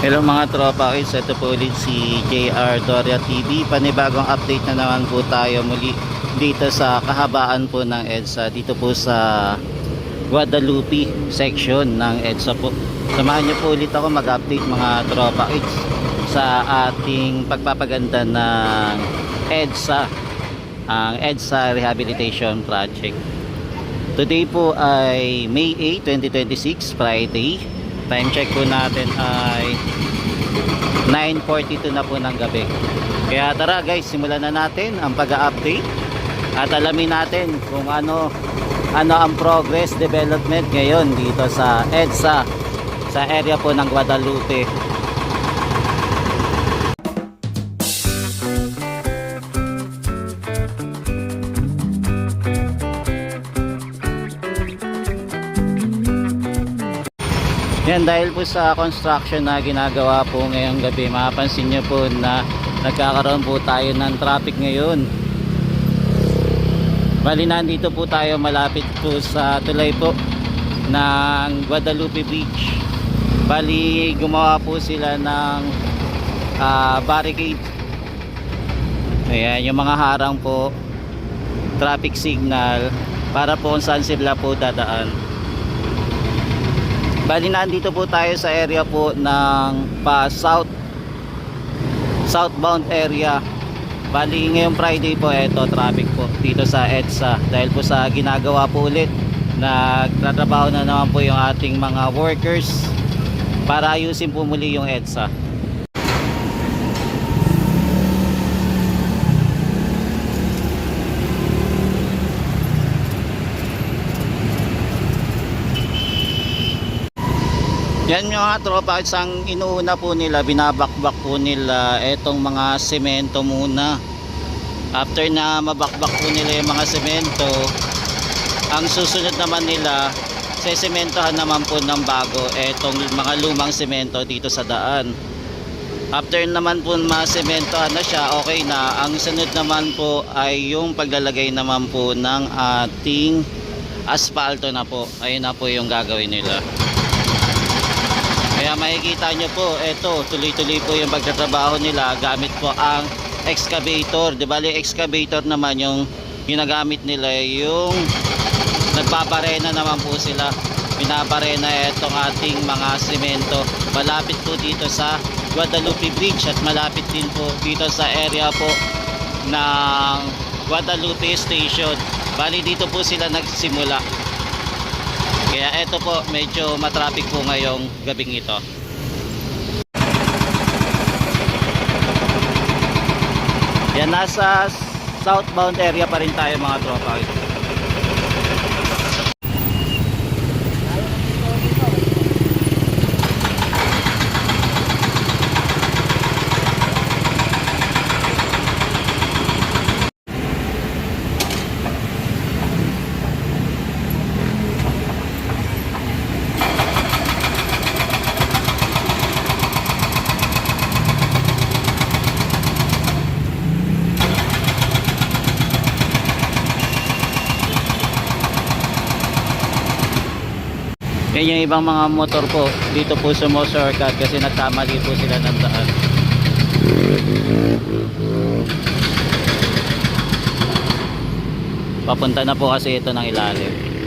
Hello mga tropa kids, ito po ulit si JR Doria TV. Panibagong update na naman po tayo muli dito sa kahabaan po ng EDSA, dito po sa Guadalupe section ng EDSA po. Samahan niyo po ulit ako mag-update mga tropa kids sa ating pagpapaganda ng EDSA, ang EDSA Rehabilitation Project. Today po ay May 8, 2026, Friday. Time check po natin ay 9:42 na po ng gabi. Kaya tara guys, simulan na natin ang pag-update at alamin natin kung ano ang progress development ngayon dito sa EDSA, sa area po ng Guadalupe. Yan, dahil po sa construction na ginagawa po ngayong gabi, mapapansin nyo po na nagkakaroon po tayo ng traffic ngayon. Bali, nandito po tayo malapit po sa tulay po ng Guadalupe Beach. Bali, gumawa po sila ng barricade. Ayan, yung mga harang po, traffic signal para po kung saan sila po dadaan. Bali, nandito po tayo sa area po ng southbound area. Bali, ngayong Friday po, eto traffic po dito sa EDSA dahil po sa ginagawa po ulit. Nagtatrabaho na naman po yung ating mga workers para ayusin po muli yung EDSA. Yan yung mga tropa, isang inuuna po nila, binabakbak po nila etong mga semento muna. After na mabakbak po nila yung mga semento, ang susunod naman nila, sesementohan naman po ng bago etong mga lumang semento dito sa daan. After naman po masementohan na siya, okay na. Ang sunod naman po ay yung paglalagay naman po ng ating asfalto na po. Ayun na po yung gagawin nila. Kaya makikita nyo po, eto, tuloy-tuloy po yung pagtatrabaho nila gamit po ang excavator. Di ba, excavator naman yung ginagamit nila, yung nagpaparena naman po sila. Pinaparena itong ating mga semento. Malapit po dito sa Guadalupe Beach at malapit din po dito sa area po ng Guadalupe Station. Bali, dito po sila nagsimula. Kaya eto po, medyo matraffic po ngayong gabing ito. Yan, nasa southbound area pa rin tayo mga tropa. Yan yung ibang mga motor po dito po sa shortcut kasi nagkamali po sila ng daan. Papunta na po kasi ito ng ilalim.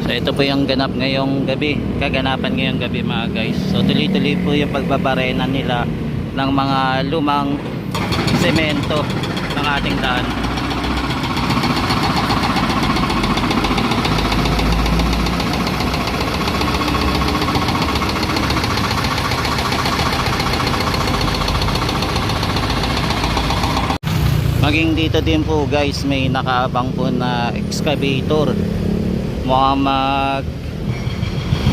So ito po yung ganap ngayong gabi, kaganapan ngayong gabi mga guys. So tuloy-tuloy po yung pagbabarena nila ng mga lumang semento ng ating daan. Maging dito din po guys, may nakaabang po na excavator. Mukhang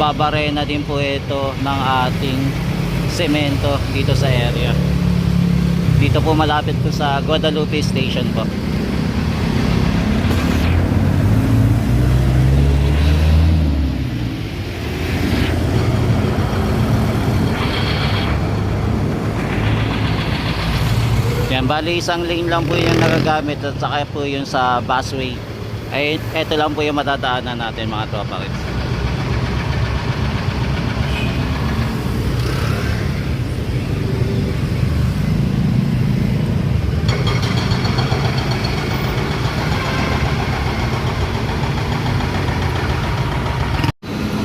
magbabarena din po ito ng ating semento dito sa area. Dito po malapit po sa Guadalupe Station po. Bali isang lane lang po yung nagagamit at saka po yung sa busway. Ay eto lang po yung matadaanan natin mga tropa kids.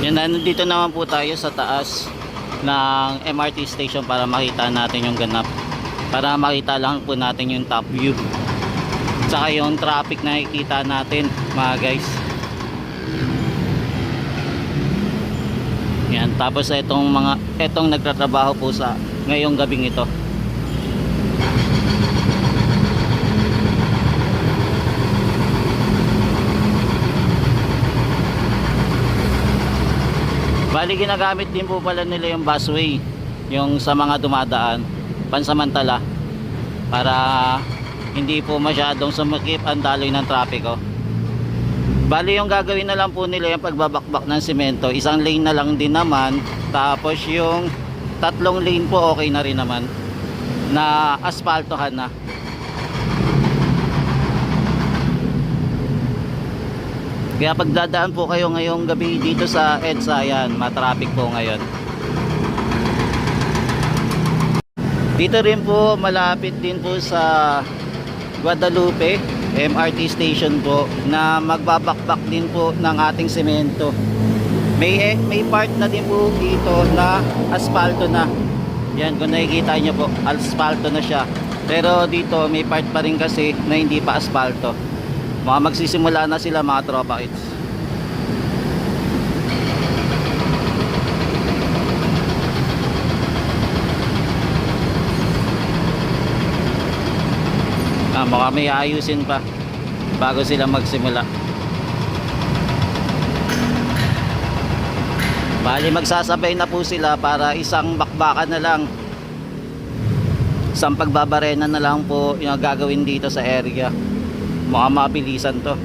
Yan, nandito naman po tayo sa taas ng MRT station para makita natin yung ganap. Para makita lang po natin yung top view. Tsaka yung traffic na nakikita natin mga guys. Yan, tapos etong nagtatrabaho po sa ngayong gabing ito. Bali ginagamit din po pala nila yung busway, yung sa mga dumadaan pansamantala para hindi po masyadong sumakip ang daloy ng trapiko. Bali yung gagawin na lang po nila yung pagbabakbak ng semento, isang lane na lang din naman, tapos yung tatlong lane po okay na rin naman na aspaltohan na. Kaya pagdadaan po kayo ngayong gabi dito sa EDSA, yan, matraffic po ngayon. Dito rin po, malapit din po sa Guadalupe MRT station po na magbabakbak din po ng ating semento. May part na din po dito na aspalto na. Yan, kung nakikita nyo po, aspalto na siya. Pero dito may part pa rin kasi na hindi pa aspalto. Magsisimula na sila mga tropa kids. Baka may ayusin pa bago sila magsimula. Bali magsasabay na po sila para isang bakbakan na lang, isang pagbabarena na lang po yung gagawin dito sa area. Mukhang mabilisan to.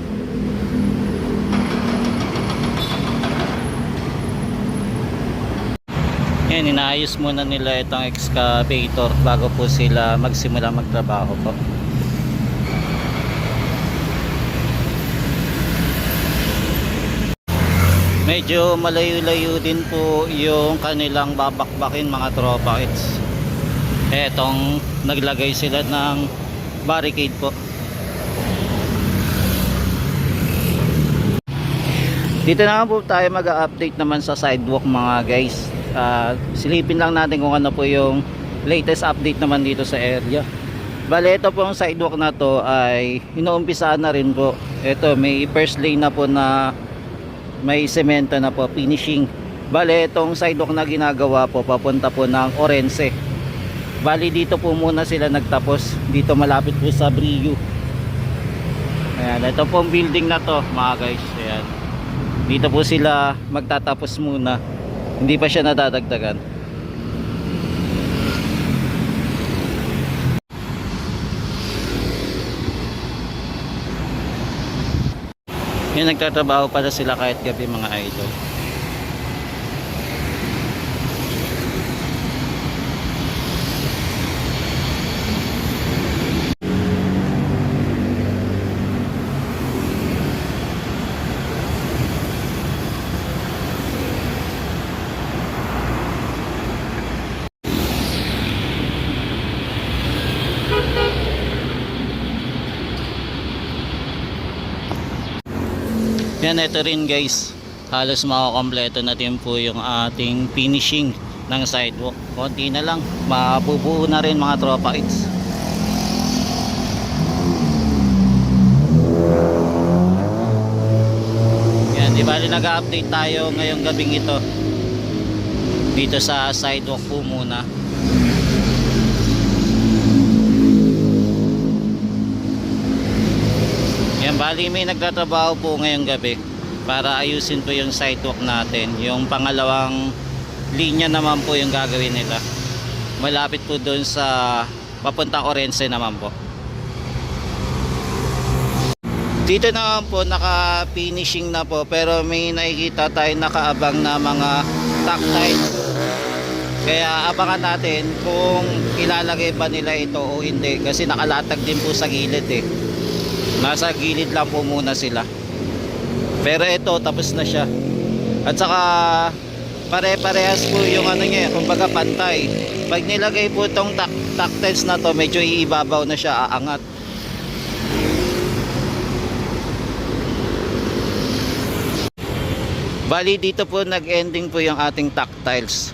Yan, inaayos muna nila itong excavator bago po sila magsimula magtrabaho po. Medyo malayo-layo din po yung kanilang babakbakin mga tropa kids. Etong naglagay sila ng barricade po. Dito naman po tayo mag-update naman sa sidewalk mga guys. Silipin lang natin kung ano po yung latest update naman dito sa area. Bale ito po yung sidewalk na to ay inuumpisaan na rin po. Ito may first lane na po na may semento na po, finishing. Bale itong sidewalk na ginagawa po papunta po ng Orense. Bali dito po muna sila nagtapos, dito malapit po sa Brio. Ayan, ito po ang building na to mga guys. Ayan, dito po sila magtatapos muna, hindi pa siya nadadagdagan. Yan, nagtatrabaho pala sila kahit gabi mga idol. Yan, ito rin guys, halos makakompleto na din po yung ating finishing ng sidewalk. Konti na lang, mabubuo na rin mga tropa kids. Yan, di bali nag-update tayo ngayong gabing ito dito sa sidewalk po muna. Yan, bali may nagtatrabaho po ngayong gabi para ayusin po yung sidewalk natin. Yung pangalawang linya naman po yung gagawin nila. Malapit po doon sa papuntang Orense naman po. Dito naman po naka-finishing na po, pero may nakikita tayo nakaabang na mga tactile. Kaya abangan natin kung ilalagay ba nila ito o hindi, kasi nakalatag din po sa gilid eh. Nasa gilid lang po muna sila. Pero ito tapos na siya. At saka pare-parehas po yung ano niya, kumbaga pantay. Pag nilagay po itong tactiles na to, medyo iibabaw na siya, aangat. Bali dito po nag-ending po yung ating tactiles.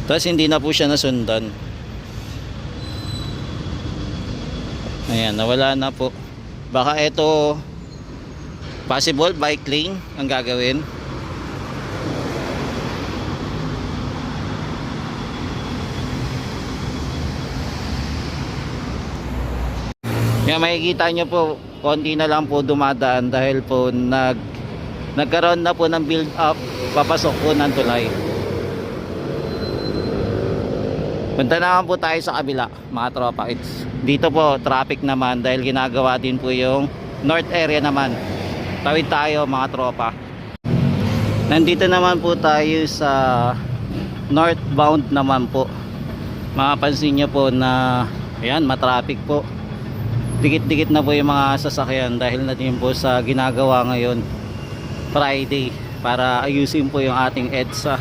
Tapos hindi na po siya nasundan. Ayan, nawala na po. Baka ito possible bike lane ang gagawin. Yan, makikita nyo po konti na lang po dumadaan dahil po nagkaroon na po ng build up papasok po ng tulay. Punta naman po tayo sa kabila mga tropa. Dito po traffic naman dahil ginagawa din po yung north area naman. Tawid tayo mga tropa. Nandito naman po tayo sa northbound naman po. Mapapansin nyo po na ayan, matraffic po. Dikit-dikit na po yung mga sasakyan dahil na din po sa ginagawa ngayon Friday para ayusin po yung ating EDSA.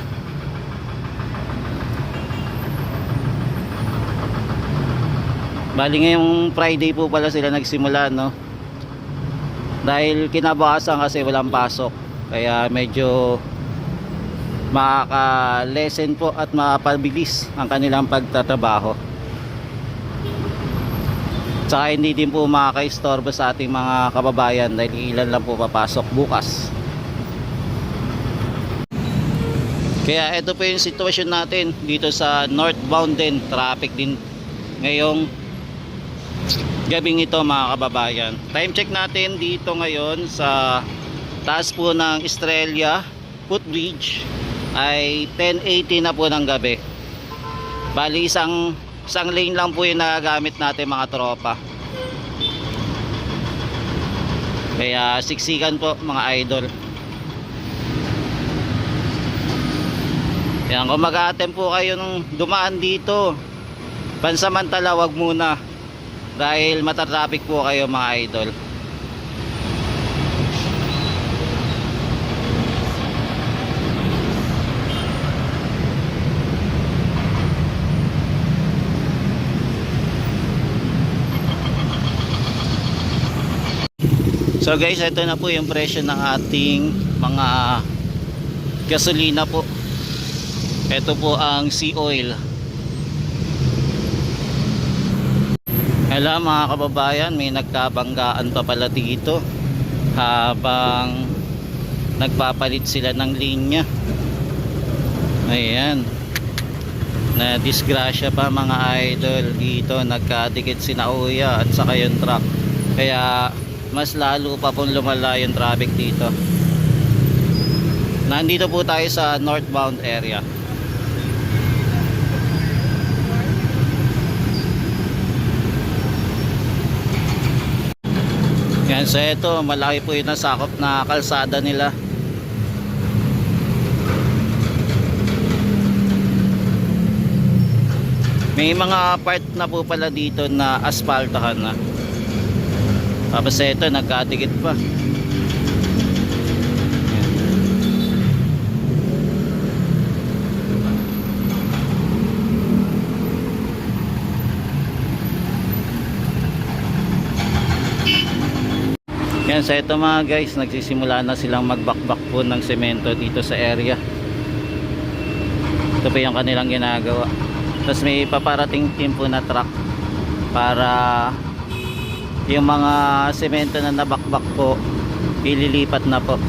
Bali ngayong Friday po pala sila nagsimula, no? Dahil kinabukasan kasi walang pasok. Kaya medyo makaka-lessen po at makapabilis ang kanilang pagtatrabaho. Tsaka hindi din po makaka-istorbo sa ating mga kababayan dahil ilan lang po papasok bukas. Kaya ito po yung sitwasyon natin dito sa northbound din. Traffic din ngayong gabing ito mga kababayan. Time check natin dito ngayon sa taas po ng Estrella Footbridge ay 10:80 na po ng gabi. Bali isang lane lang po yung nagagamit natin mga tropa. Kaya siksikan po mga idol. Yan, kung mag-a-attempt po kayo nung dumaan dito, pansamantala wag muna dahil matatraffic po kayo mga idol. So guys, ito na po yung presyo ng ating mga gasolina po. Ito po ang sea oil. Hello mga kababayan, may nagkabanggaan pa pala dito habang nagpapalit sila ng linya. Ayan, na disgrasya pa mga idol. Dito nagkadikit si Nauya at saka yung truck, kaya mas lalo pa pong lumala yung traffic dito. Nandito po tayo sa northbound area. Yan, so ito malaki po yung nasakop na kalsada nila. May mga part na po pala dito na aspaltahan na. Tapos ito nagkadikit pa. Yan, so ito mga guys, nagsisimula na silang magbakbak po ng semento dito sa area. Ito pa yung kanilang ginagawa. Tapos may paparating team po na truck para yung mga semento na nabakbak po ililipat na po.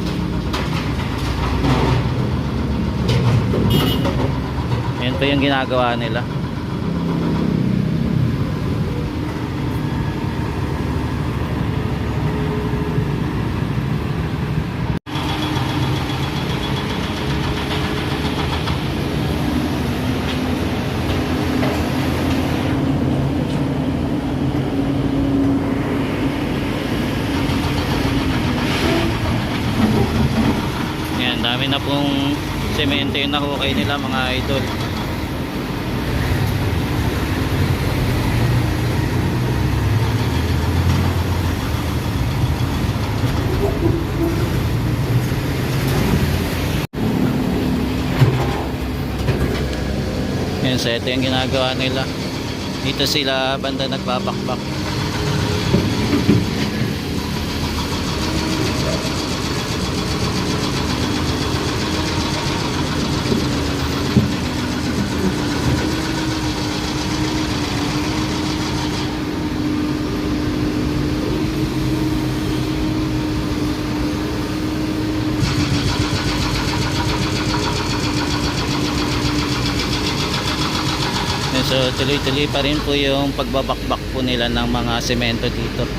Yan po yung ginagawa nila. Dami Dami na pong semento yung nahukay nila mga idol. Yan, so ito yung ginagawa nila. Dito sila banda nagbabakbak. So tuloy-tuloy pa rin po yung pagbabakbak po nila ng mga semento dito.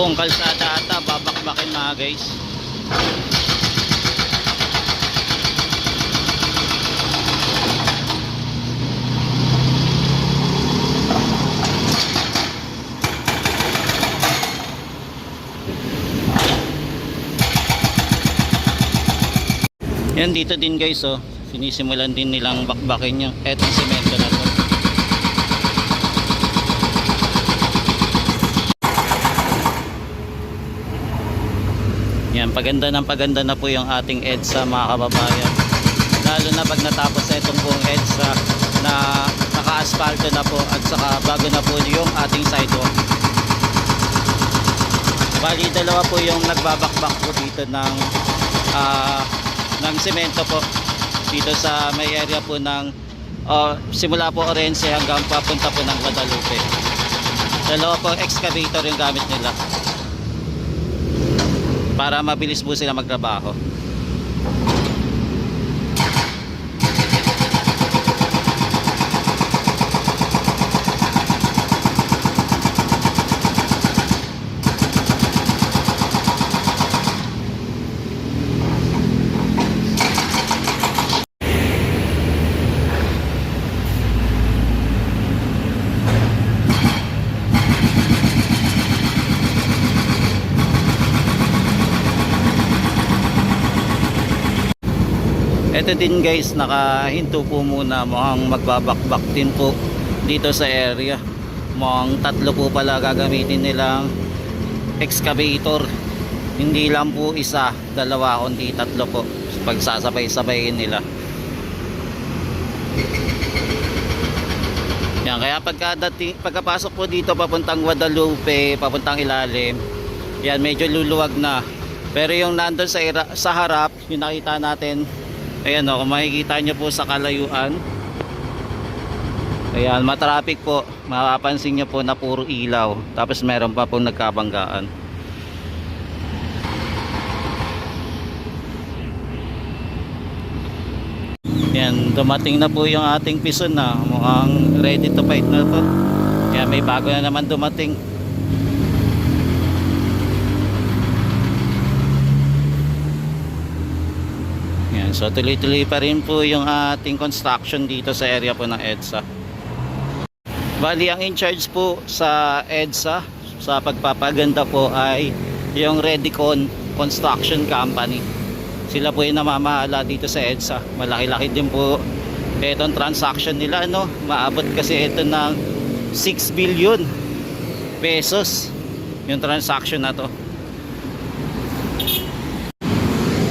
Buong kalsada ata babakbakin mga guys. Yan dito din guys, oh. Sinisimulan din nilang bakbakin yung etong semento na to. Yan, paganda na po yung ating EDSA mga kababayan. Lalo na pag natapos na itong buong EDSA na naka-asfalto na po at saka bago na po yung ating sidewalk. Bali, dalawa po yung nagbabakbak po dito ng semento po. Dito sa may area po ng simula po Orense hanggang papunta po ng Guadalupe. Dalawa po excavator yung gamit nila para mabilis po sila magtrabaho. Ito din guys, nakahinto po muna, mukhang magbabakbak din po dito sa area. Mukhang tatlo po pala gagamitin nilang excavator. Hindi lang po isa, dalawa, kundi tatlo po. Pagsasabay-sabayin nila. Yan, kaya pagkapasok po dito papuntang Guadalupe, papuntang ilalim, yan medyo luluwag na. Pero yung nandun sa harap, yung nakita natin, ayan o, kung makikita nyo po sa kalayuan, ayan, matraffic po. Mapapansin nyo po na puro ilaw. Tapos meron pa pong nagkabanggaan. Ayan, dumating na po yung ating pison na. Mukhang ready to fight na po. Ayan, may bago na naman dumating. So tuloy-tuloy pa rin po yung ating construction dito sa area po ng EDSA. Bali, ang in charge po sa EDSA sa pagpapaganda po ay yung Redicon Construction Company. Sila po yung namamahala dito sa EDSA. Malaki-laki din po itong transaction nila, no? Maabot kasi ito ng 6 billion pesos yung transaction na to.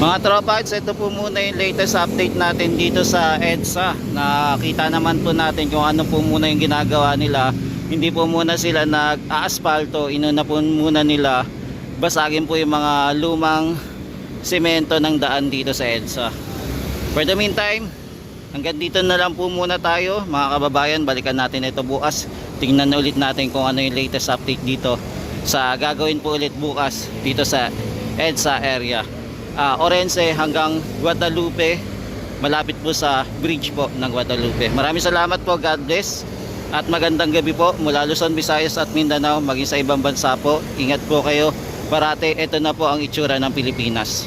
Mga tropads, ito po muna yung latest update natin dito sa EDSA. Nakita naman po natin kung ano po muna yung ginagawa nila. Hindi po muna sila nag-aasfalto, inuna po muna nila basagin po yung mga lumang semento ng daan dito sa EDSA. For the meantime, hanggang dito na lang po muna tayo mga kababayan. Balikan natin ito bukas. Tingnan na ulit natin kung ano yung latest update dito sa gagawin po ulit bukas dito sa EDSA area. Orense hanggang Guadalupe, malapit po sa bridge po ng Guadalupe. Maraming salamat po, God bless, at magandang gabi po mula Luzon, Visayas at Mindanao, maging sa ibang bansa po. Ingat po kayo parate. Ito na po ang itsura ng Pilipinas.